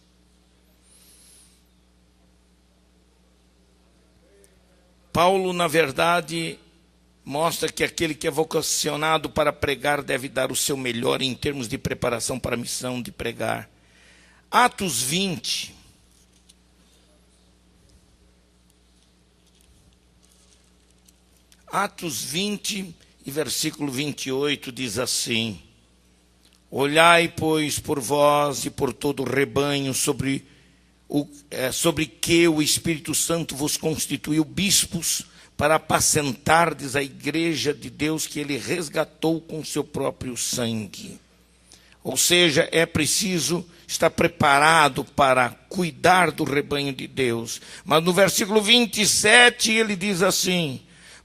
Paulo, na verdade, mostra que aquele que é vocacionado para pregar deve dar o seu melhor em termos de preparação para a missão de pregar. Atos 20. Atos 20 e versículo 28 diz assim: olhai, pois, por vós e por todo o rebanho sobre sobre que o Espírito Santo vos constituiu bispos para apacentardes a igreja de Deus que ele resgatou com seu próprio sangue. Ou seja, é preciso estar preparado para cuidar do rebanho de Deus. Mas no versículo 27 ele diz assim: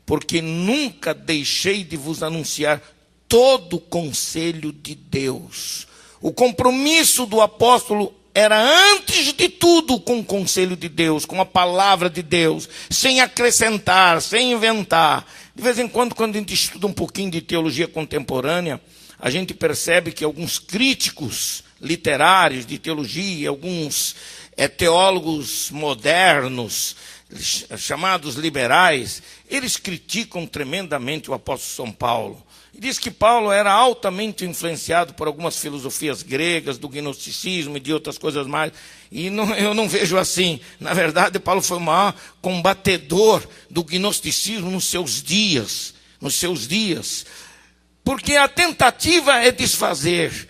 porque nunca deixei de vos anunciar todo o conselho de Deus. O compromisso do apóstolo era, antes de tudo, com o conselho de Deus, com a palavra de Deus, sem acrescentar, sem inventar. De vez em quando a gente estuda um pouquinho de teologia contemporânea, a gente percebe que alguns críticos literários de teologia, alguns teólogos modernos, chamados liberais, eles criticam tremendamente o apóstolo São Paulo. E diz que Paulo era altamente influenciado por algumas filosofias gregas, do gnosticismo e de outras coisas mais. E eu não vejo assim. Na verdade, Paulo foi o maior combatedor do gnosticismo nos seus dias. Porque a tentativa é desfazer.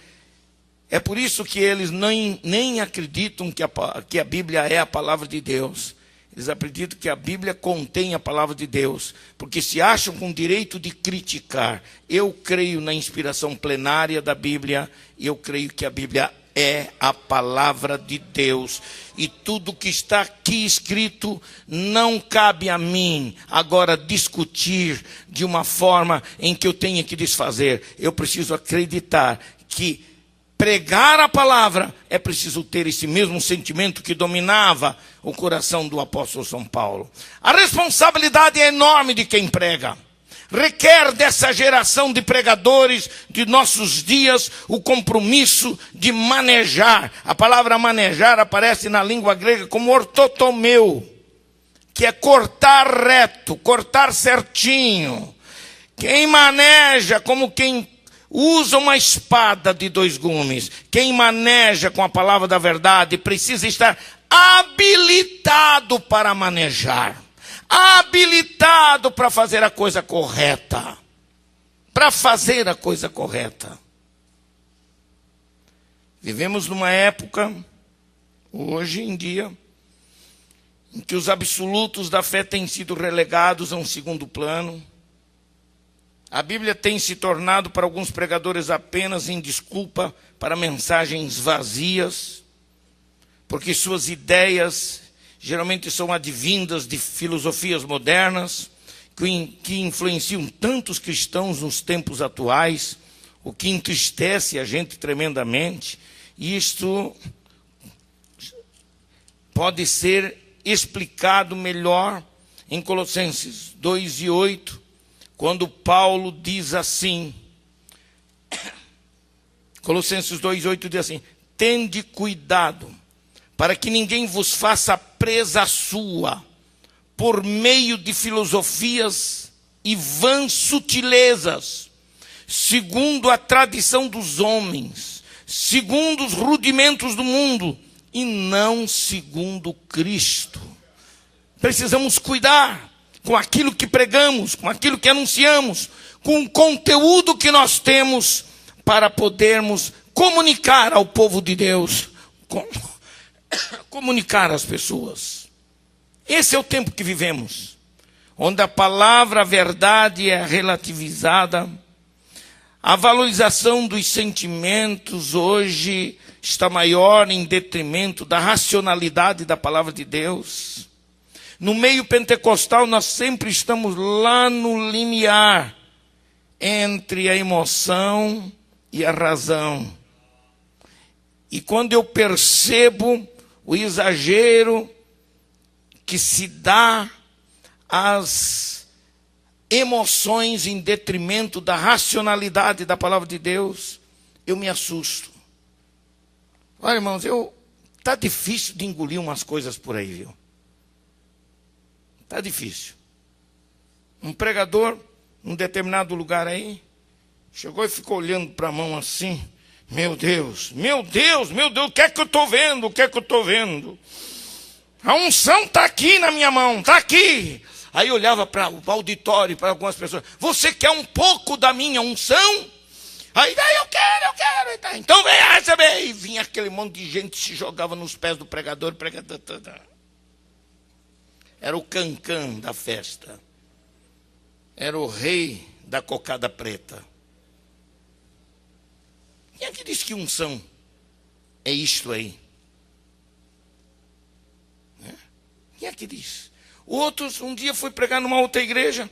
É por isso que eles nem acreditam que a Bíblia é a palavra de Deus. Eles acreditam que a Bíblia contém a palavra de Deus, porque se acham com direito de criticar. Eu creio na inspiração plenária da Bíblia, e eu creio que a Bíblia é a palavra de Deus. E tudo que está aqui escrito não cabe a mim agora discutir de uma forma em que eu tenha que desfazer. Eu preciso acreditar que pregar a palavra é preciso ter esse mesmo sentimento que dominava o coração do apóstolo São Paulo. A responsabilidade é enorme de quem prega. Requer dessa geração de pregadores de nossos dias o compromisso de manejar. A palavra manejar aparece na língua grega como ortotomeu, que é cortar reto, cortar certinho. Quem maneja como quem usa uma espada de 2 gumes. Quem maneja com a palavra da verdade precisa estar habilitado para manejar. Habilitado para fazer a coisa correta. Para fazer a coisa correta. Vivemos numa época, hoje em dia, em que os absolutos da fé têm sido relegados a um segundo plano. A Bíblia tem se tornado para alguns pregadores apenas em desculpa para mensagens vazias, porque suas ideias geralmente são advindas de filosofias modernas, que influenciam tantos cristãos nos tempos atuais, o que entristece a gente tremendamente. E isto pode ser explicado melhor em Colossenses 2:8, quando Paulo diz assim, Colossenses 2:8 diz assim: tende cuidado, para que ninguém vos faça presa sua, por meio de filosofias e vãs sutilezas, segundo a tradição dos homens, segundo os rudimentos do mundo, e não segundo Cristo. Precisamos cuidar com aquilo que pregamos, com aquilo que anunciamos, com o conteúdo que nós temos, para podermos comunicar ao povo de Deus, comunicar às pessoas. Esse é o tempo que vivemos, onde a palavra, a verdade é relativizada. A valorização dos sentimentos hoje está maior em detrimento da racionalidade da palavra de Deus. No meio pentecostal, nós sempre estamos lá no limiar entre a emoção e a razão. E quando eu percebo o exagero que se dá às emoções em detrimento da racionalidade da palavra de Deus, eu me assusto. Olha, irmãos, tá difícil de engolir umas coisas por aí, viu? Tá difícil. Um pregador, num determinado lugar aí, chegou e ficou olhando para a mão assim. Meu Deus, meu Deus, meu Deus, o que é que eu estou vendo? O que é que eu estou vendo? A unção está aqui na minha mão, está aqui. Aí olhava para o auditório, para algumas pessoas. Você quer um pouco da minha unção? Aí daí eu quero. E tá. Então vem receber. E vinha aquele monte de gente que se jogava nos pés do pregador. Era o cancã da festa. Era o rei da cocada preta. Quem é que diz que unção é isto aí? Quem é que diz? Outros, um dia fui pregar numa outra igreja.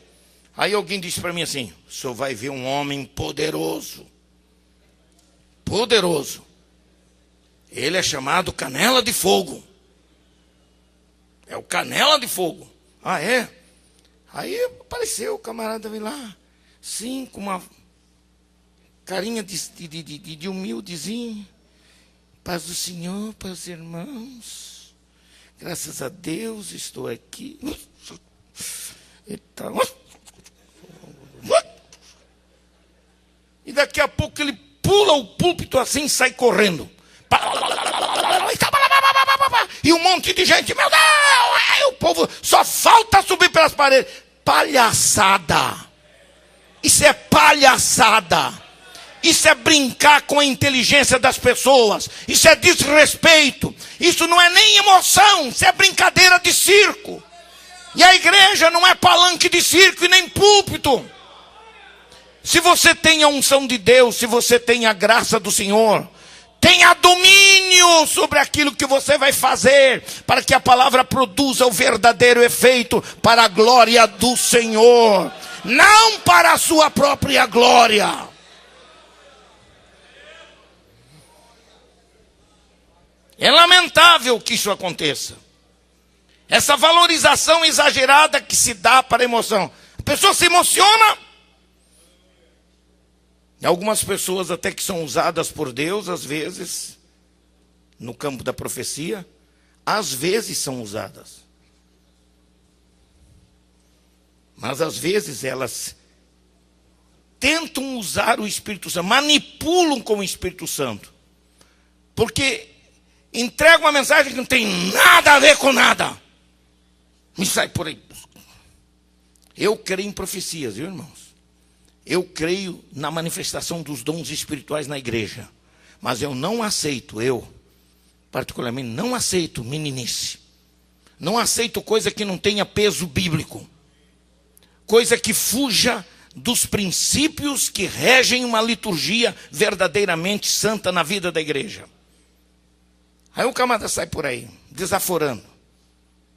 Aí alguém disse para mim assim: o senhor vai ver um homem poderoso. Poderoso. Ele é chamado Canela de Fogo. É o Canela de Fogo. Ah, é? Aí apareceu o camarada, veio lá, sim, com uma carinha de humildezinho. Paz do Senhor para os irmãos. Graças a Deus estou aqui. E daqui a pouco ele pula o púlpito assim e sai correndo. E um monte de gente, meu Deus! Aí o povo só falta subir pelas paredes. Palhaçada. Isso é palhaçada. Isso é brincar com a inteligência das pessoas. Isso é desrespeito. Isso não é nem emoção. Isso é brincadeira de circo. E a igreja não é palanque de circo e nem púlpito. Se você tem a unção de Deus, se você tem a graça do Senhor, tenha domínio sobre aquilo que você vai fazer, para que a palavra produza o verdadeiro efeito para a glória do Senhor, não para a sua própria glória. É lamentável que isso aconteça. Essa valorização exagerada que se dá para a emoção. A pessoa se emociona. E algumas pessoas até que são usadas por Deus, às vezes, no campo da profecia, às vezes são usadas. Mas às vezes elas tentam usar o Espírito Santo, manipulam com o Espírito Santo. Porque entregam uma mensagem que não tem nada a ver com nada. Me sai por aí. Eu creio em profecias, viu, irmãos? Eu creio na manifestação dos dons espirituais na igreja. Mas eu não aceito, particularmente, não aceito meninice. Não aceito coisa que não tenha peso bíblico. Coisa que fuja dos princípios que regem uma liturgia verdadeiramente santa na vida da igreja. Aí o camarada sai por aí, desaforando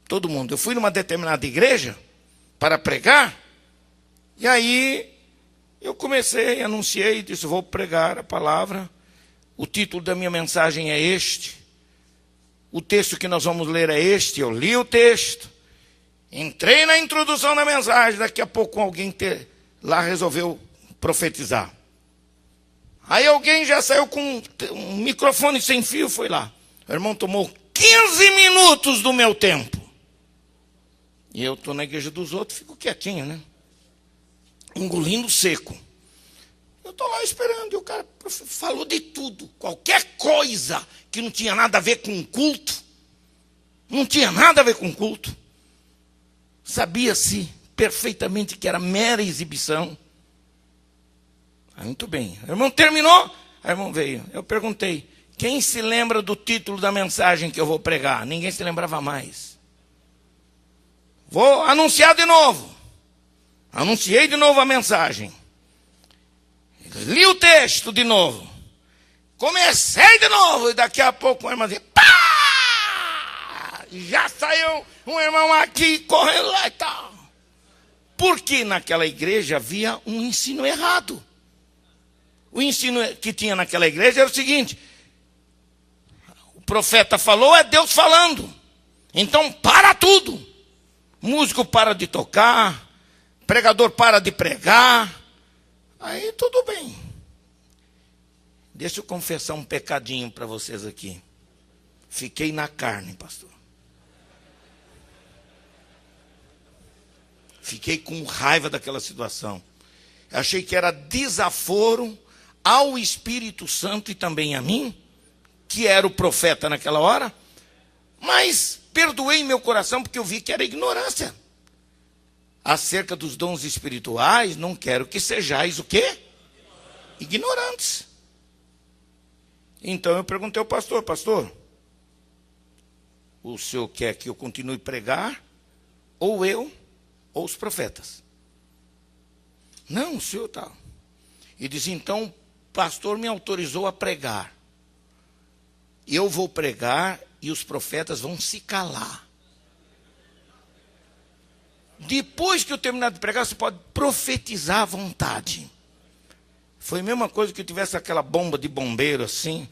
todo mundo. Eu fui numa determinada igreja para pregar, e aí eu comecei, anunciei, disse: vou pregar a palavra, o título da minha mensagem é este, o texto que nós vamos ler é este. Eu li o texto, entrei na introdução da mensagem, daqui a pouco alguém lá resolveu profetizar. Aí alguém já saiu com um microfone sem fio, foi lá. O irmão tomou 15 minutos do meu tempo. E eu estou na igreja dos outros, fico quietinho, né? Engolindo seco. Eu estou lá esperando, e o cara falou de tudo. Qualquer coisa que não tinha nada a ver com culto. Não tinha nada a ver com culto. Sabia-se perfeitamente que era mera exibição. Muito bem. O irmão terminou, o irmão veio. Eu perguntei: quem se lembra do título da mensagem que eu vou pregar? Ninguém se lembrava mais. Vou anunciar de novo. Anunciei de novo a mensagem. Li o texto de novo. Comecei de novo. E daqui a pouco o irmão dizia: pá! Já saiu um irmão aqui correndo lá e tal. Porque naquela igreja havia um ensino errado. O ensino que tinha naquela igreja era o seguinte: o profeta falou, é Deus falando. Então para tudo. Músico para de tocar, pregador para de pregar. Aí tudo bem. Deixa eu confessar um pecadinho para vocês aqui. Fiquei na carne, pastor. Fiquei com raiva daquela situação. Achei que era desaforo ao Espírito Santo e também a mim, que era o profeta naquela hora, mas perdoei meu coração porque eu vi que era ignorância. Acerca dos dons espirituais, não quero que sejais o quê? ignorantes. Então eu perguntei ao pastor: pastor, o senhor quer que eu continue a pregar, ou eu, ou os profetas? Não, o senhor está. E disse: então o pastor me autorizou a pregar. Eu vou pregar e os profetas vão se calar. Depois que eu terminar de pregar, você pode profetizar à vontade. Foi a mesma coisa que eu tivesse aquela bomba de bombeiro assim.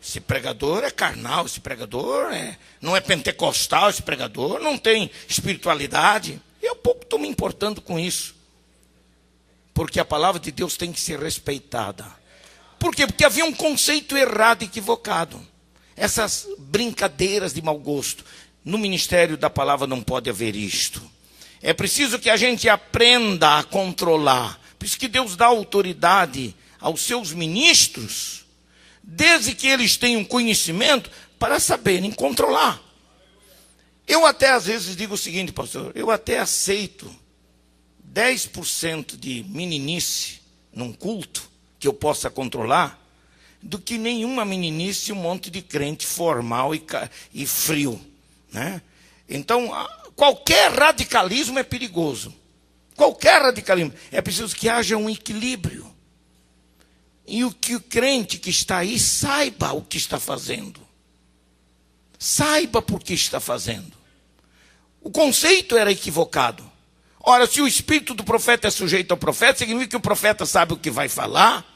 Esse pregador é carnal, esse pregador não é pentecostal, esse pregador não tem espiritualidade. Eu pouco estou me importando com isso. Porque a palavra de Deus tem que ser respeitada. Por quê? Porque havia um conceito errado, equivocado. Essas brincadeiras de mau gosto. No ministério da palavra não pode haver isto. É preciso que a gente aprenda a controlar. Por isso que Deus dá autoridade aos seus ministros, desde que eles tenham conhecimento para saberem controlar. Eu até às vezes digo o seguinte, pastor: eu até aceito 10% de meninice num culto que eu possa controlar, do que nenhuma meninice e um monte de crente formal e frio, né? Então, qualquer radicalismo é perigoso. Qualquer radicalismo. É preciso que haja um equilíbrio. E que o crente que está aí saiba o que está fazendo. Saiba por que está fazendo. O conceito era equivocado. Ora, se o espírito do profeta é sujeito ao profeta, significa que o profeta sabe o que vai falar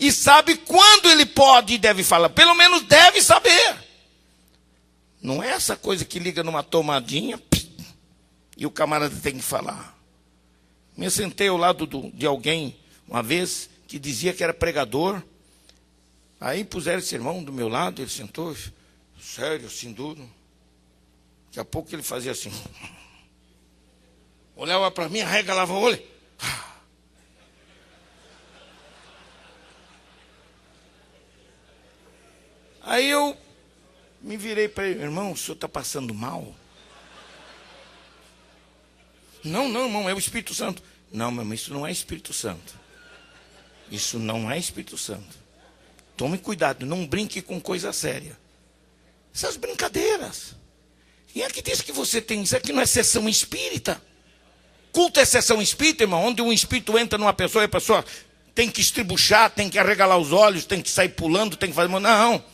e sabe quando ele pode e deve falar. Pelo menos deve saber. Não é essa coisa que liga numa tomadinha e o camarada tem que falar. Me sentei ao lado de alguém uma vez que dizia que era pregador. Aí puseram esse irmão do meu lado, ele sentou, sério, assim, duro. Daqui a pouco ele fazia assim. Olhava para mim, arregalava o olho. Aí eu me virei para ele: irmão, o senhor está passando mal? Não, irmão, é o Espírito Santo. Não, meu irmão, isso não é Espírito Santo. Isso não é Espírito Santo. Tome cuidado, não brinque com coisa séria. Essas brincadeiras. Quem é que diz que você tem isso? Aqui não é sessão espírita. Culto é sessão espírita, irmão, onde um espírito entra numa pessoa e a pessoa tem que estribuchar, tem que arregalar os olhos, tem que sair pulando, tem que fazer... Não.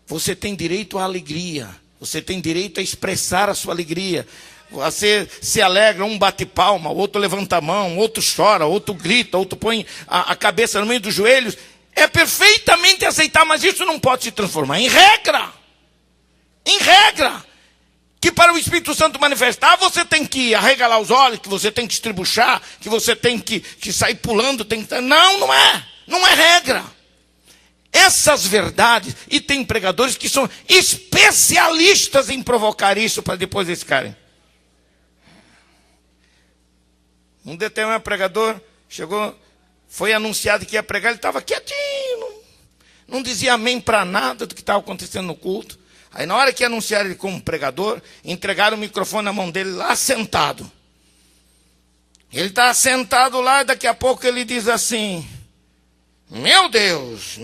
Você tem direito à alegria. Você tem direito a expressar a sua alegria. Você se alegra, um bate palma, o outro levanta a mão, o outro chora, o outro grita, o outro põe a cabeça no meio dos joelhos. É perfeitamente aceitável, mas isso não pode se transformar em regra. Em regra. Que para o Espírito Santo manifestar, você tem que arregalar os olhos, que você tem que estribuchar, que você tem que sair pulando. Não é. Não é regra. Essas verdades, e tem pregadores que são especialistas em provocar isso para depois eles ficarem. Um determinado pregador chegou, foi anunciado que ia pregar, ele estava quietinho, não dizia amém para nada do que estava acontecendo no culto. Aí na hora que anunciaram ele como pregador, entregaram o microfone na mão dele lá sentado. Ele está sentado lá e daqui a pouco ele diz assim: meu Deus,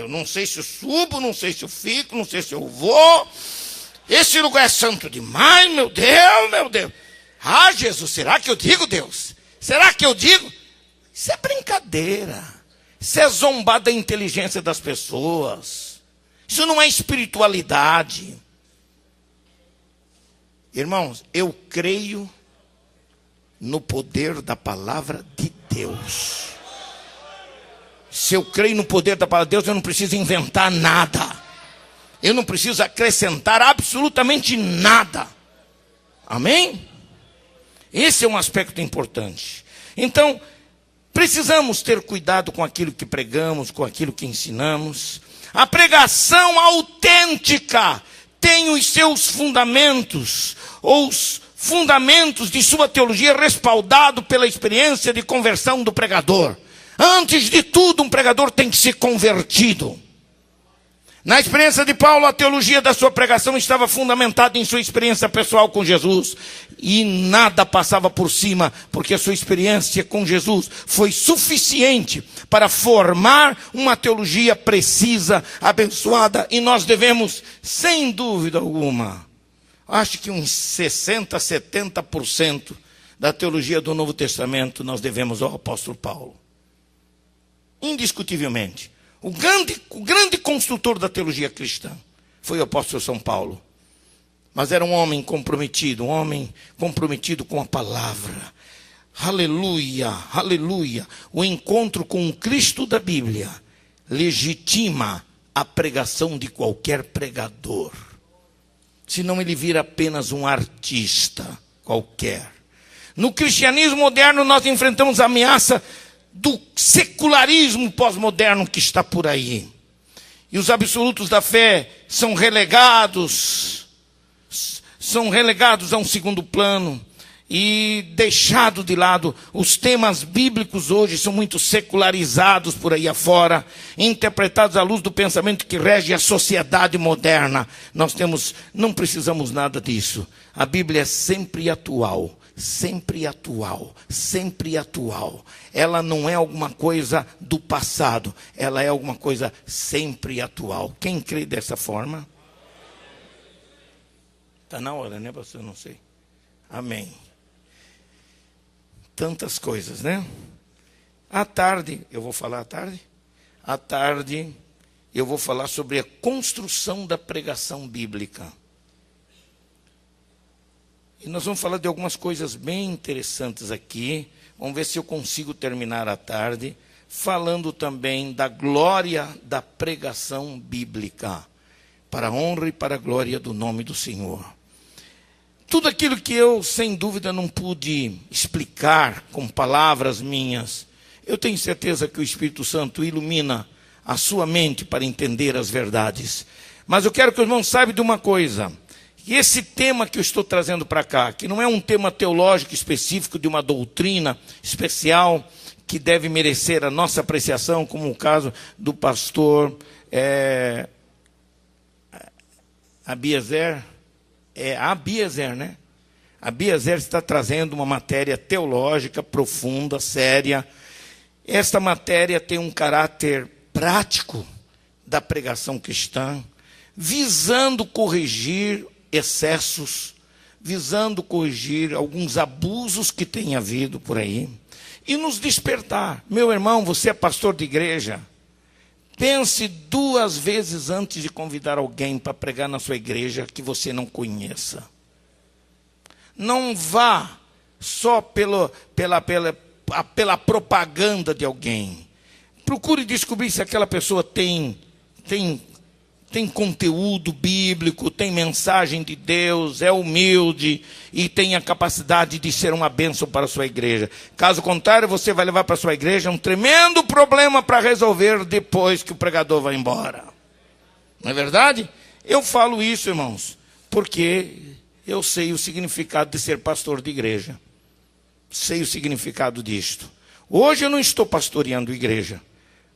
não sei se eu subo, não sei se eu fico, não sei se eu vou. Esse lugar é santo demais, meu Deus. Ah, Jesus, será que eu digo, Deus? Será que eu digo? Isso é brincadeira. Isso é zombar da inteligência das pessoas. Isso não é espiritualidade. Irmãos, eu creio no poder da palavra de Deus. Se eu creio no poder da palavra de Deus, eu não preciso inventar nada. Eu não preciso acrescentar absolutamente nada. Amém? Esse é um aspecto importante. Então, precisamos ter cuidado com aquilo que pregamos, com aquilo que ensinamos. A pregação autêntica tem os seus fundamentos, ou os fundamentos de sua teologia respaldado pela experiência de conversão do pregador. Antes de tudo, um pregador tem que ser convertido. Na experiência de Paulo, a teologia da sua pregação estava fundamentada em sua experiência pessoal com Jesus. E nada passava por cima, porque a sua experiência com Jesus foi suficiente para formar uma teologia precisa, abençoada. E nós devemos, sem dúvida alguma, acho que uns 60%, 70% da teologia do Novo Testamento nós devemos ao apóstolo Paulo. Indiscutivelmente. O grande construtor da teologia cristã foi o apóstolo São Paulo. Mas era um homem comprometido com a palavra. Aleluia, aleluia. O encontro com o Cristo da Bíblia legitima a pregação de qualquer pregador. Senão ele vira apenas um artista qualquer. No cristianismo moderno nós enfrentamos a ameaça do secularismo pós-moderno que está por aí. E os absolutos da fé são relegados a um segundo plano e deixado de lado. Os temas bíblicos hoje são muito secularizados por aí afora, interpretados à luz do pensamento que rege a sociedade moderna. Não precisamos nada disso. A Bíblia é sempre atual. Sempre atual, sempre atual. Ela não é alguma coisa do passado, ela é alguma coisa sempre atual. Quem crê dessa forma? Está na hora, né, pastor? Não sei. Amém. Tantas coisas, né? À tarde, eu vou falar à tarde? À tarde, eu vou falar sobre a construção da pregação bíblica. E nós vamos falar de algumas coisas bem interessantes aqui. Vamos ver se eu consigo terminar à tarde, falando também da glória da pregação bíblica, para a honra e para a glória do nome do Senhor. Tudo aquilo que eu, sem dúvida, não pude explicar com palavras minhas, eu tenho certeza que o Espírito Santo ilumina a sua mente para entender as verdades. Mas eu quero que os irmãos saibam de uma coisa. E esse tema que eu estou trazendo para cá, que não é um tema teológico específico de uma doutrina especial que deve merecer a nossa apreciação, como o caso do pastor Abiezer, né? Abiezer está trazendo uma matéria teológica profunda, séria. Esta matéria tem um caráter prático da pregação cristã, visando corrigir excessos, visando corrigir alguns abusos que tem havido por aí, e nos despertar. Meu irmão, você é pastor de igreja, pense 2 vezes antes de convidar alguém para pregar na sua igreja que você não conheça. Não vá só pela propaganda de alguém. Procure descobrir se aquela pessoa tem conteúdo bíblico, tem mensagem de Deus, é humilde e tem a capacidade de ser uma bênção para a sua igreja. Caso contrário, você vai levar para a sua igreja um tremendo problema para resolver depois que o pregador vai embora. Não é verdade? Eu falo isso, irmãos, porque eu sei o significado de ser pastor de igreja. Sei o significado disto. Hoje eu não estou pastoreando igreja,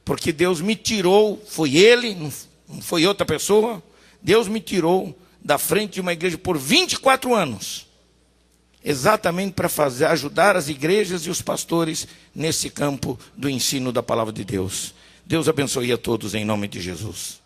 porque Deus me tirou, foi Ele, não foi outra pessoa. Deus me tirou da frente de uma igreja por 24 anos. Exatamente para ajudar as igrejas e os pastores nesse campo do ensino da palavra de Deus. Deus abençoe a todos em nome de Jesus.